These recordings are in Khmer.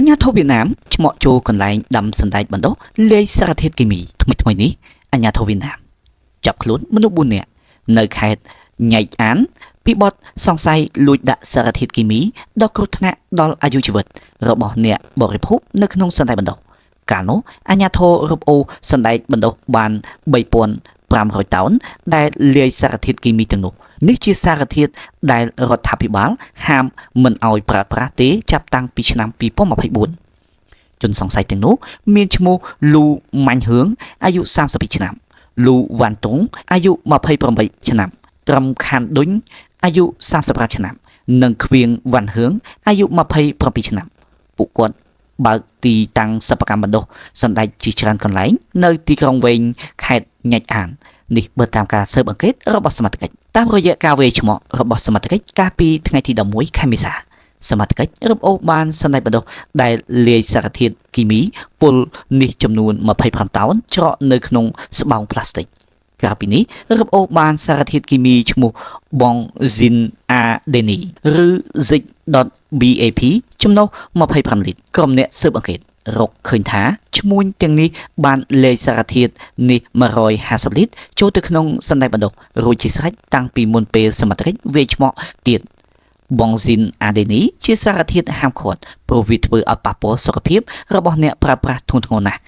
ញ្ញាធិបវៀតណាមឆ្មក់ចូលកន្លែងដាំសណ្តែកបណ្ដុះលាយសារធាតុគីមីថ្មីនេះអាញាធិបវៀតណាមចាប់ខ្លួនមនុស្ស4នាក់នៅខេត្តញែកអានពីបទសង្ស័យលួចដាក់សារធាតុគីមីដល់គ្រោះថ្នាក់ដល់អាយុជីវិតរបស់អ្នកបរិភោគនៅក្នុងសណ្តែកបណ្ដុះកាលនោះអាញាធិបរឹបអូសសណ្តែកបណ្ដុះបាន3500តោនដែលលាយសារធាតុគីមីទាំងនោះនេះជាសារធាតុដែលរដ្ឋាភិបាលហាមមិនឲ្យប្រើប្រាស់ទេចាប់តាំងពីឆ្នាំ2024ជនសង្ស័យទាំងនោះមានឈ្មោះលូម៉ាញ់ហឿងអាយុ32ឆ្នាំលូវ៉ាន់តុងអាយុ28ឆ្នាំត្រឹមខានឌុញអាយុ35ឆ្នាំនិងខ្វៀងវ៉ាន់ហឿងអាយុ27ឆ្នាំពួកគាត់បើកទីតាំងសិប្បកម្មបណ្ដុះសណ្តែកជាច្រើនកន្លែងនៅទីក្រុងវែងខេត្តញែកអាននេះបើតាមការស៊ើបអង្កេតរបស់សមត្ថកិច្ចតាមរយៈការវេឆ្មក់របស់សមត្ថកិច្ចកាលពីថ្ងៃទី11ខែមេសាសមត្ថកិច្ចរឹបអូសបានសណ្តែកបណ្ដុះដែលលាយសារធាតុគីមីពុលនេះចំនួន25តោនច្រកនៅក្នុងស្បោងផ្លាស្ទិកក្រៅពីនេះរឹបអូសបានសារធាតុគីមីឈ្មោះបងស៊ីនអាដេនីឬ Zik.BAP ចំណុះ25លីត្រក្រុមអ្នកស៊ើបអង្កេតរកឃើញថាឈ្មួញទាំងនេះបានលាយសារធាតុនេះ150លីត្រចូលទៅក្នុងសណ្តែកបណ្ដុះរួចជាស្រេចតាំងពីមុនពេលសមត្ថកិច្ចវេឆ្មក់ទៀតបងស៊ីនអាដេនីជាសារធាតុហាមឃាត់ព្រោះវាធ្វើឲ្យប៉ះពាល់សុខភាពរបស់អ្នកប្រើប្រាស់ធ្ងន់ធ្ងរណាស់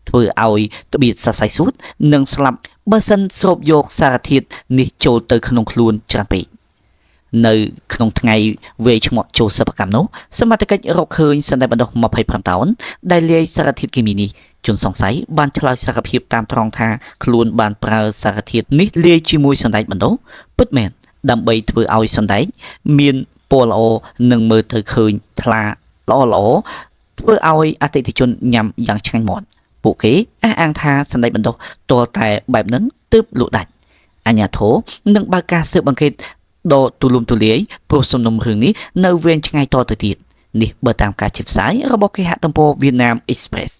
ធ្វើឲ្យត្បៀតសរសៃស៊ូតនិងស្លាប់បើសិនស្រូបយកសារធាតុនេះចូលទៅក្នុងខ្លួនច្រើនពេកនៅក្នុងថ្ងៃវេឆ្មក់ចូលសិប្បកម្មនោះសមត្ថកិច្ចរកឃើញសណ្តែកបណ្ដុះ25តោនដែលលាយសារធាតុគីមីនេះជនសង្ស័យបានឆ្លើយសារភាពតាមត្រង់ថាខ្លួនបានប្រើសារធាតុនេះលាយជាមួយសណ្តែកបណ្ដុះពិតមែនដើម្បីធ្វើឲ្យសណ្តែកមានពណ៌ល្អនិងមើលទៅឃើញថ្លាល្អធ្វើឲ្យអតិថិជនញ៉ាំយ៉ាងឆ្ងាញ់មាត់ពួកគេអះអាងថាសណ្តែកបណ្ដុះទាល់តែបែបហ្នឹងទើបលក់ដាច់អាជ្ញាធរនឹងបើកការស៊ើបអង្កេតដ៏ទូលំទូលាយព្រោះសំណុំរឿងនេះនៅវែងឆ្ងាយតទៅទៀតនេះបើតាមការជិះផ្សាយរបស់គេហទំព័រ Vietnam Express